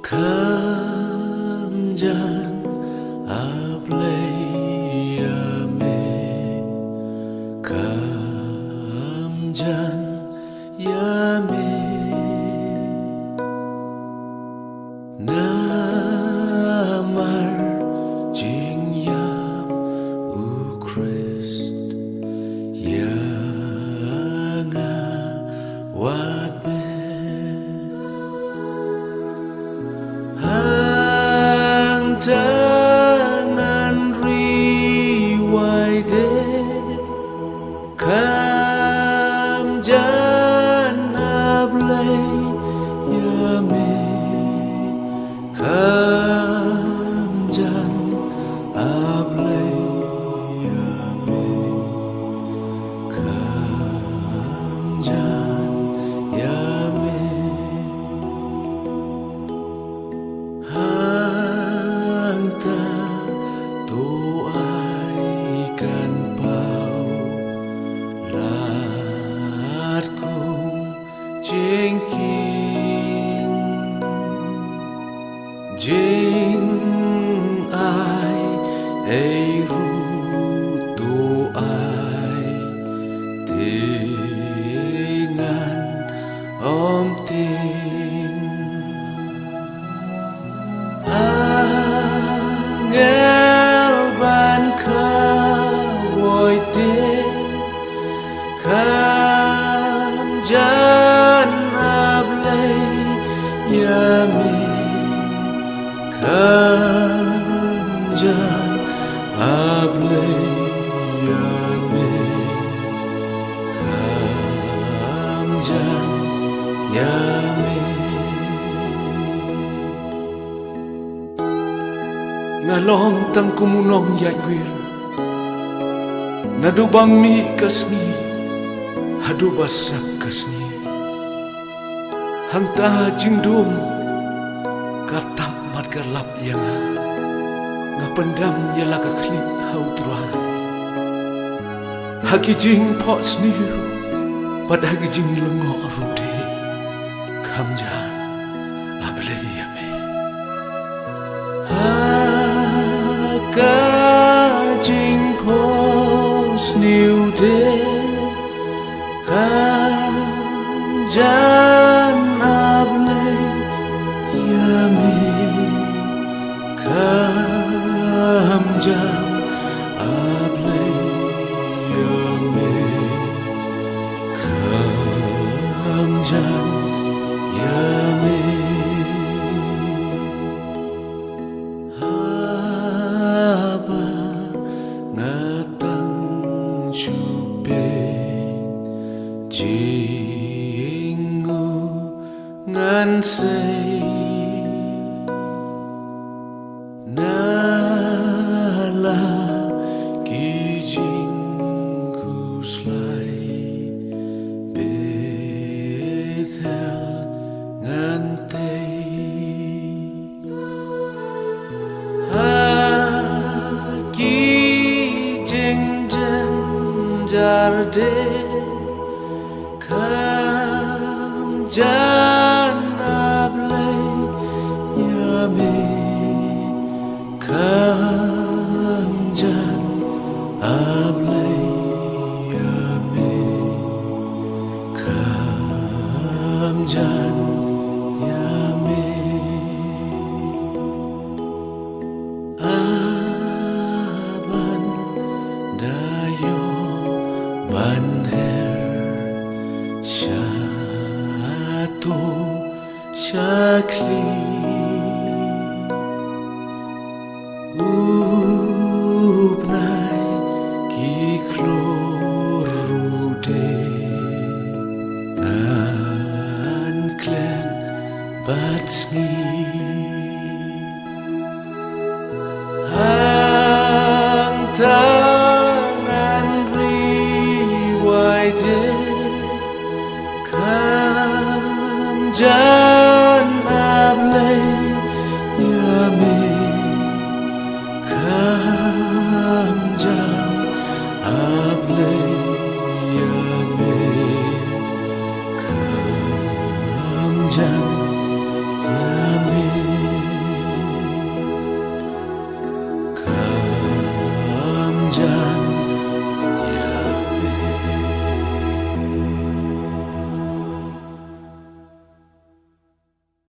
Kamjan ableyame Kamjan yame Namar jingyam u Christ Yanga wadme Jangan riwayde Kamjan ablay yame Kamjan ablay yame Kamjan yame Doaikan pau latkum jengking jeng ai ru doai dengan om ting Kamjan ablay yame Kamjan ablay yame Kamjan yame Ngalong tang kumunong yaiwir Nadubang mi kasni Hadu basak kasni Hangta jingdung Katam mat galap yanga Ngapendam yala kaklik hau tuan Hagi jing pot sniu Pad hagi jing lengok rute Kamjan ablay yame Haka jing pot sniu de Kamjan ablay yame Kamjan ablay yame Kamjan yame Haba ngatang chupe Jingu ngan say Nala ki jingu slay Bethel ngan tay Haki jing jen jarde Kamjan ablay yame Kamjan ablay yame Kamjan yame Aban dayo banher Shatu shakli Ubnai ki klorude Nan klen batsni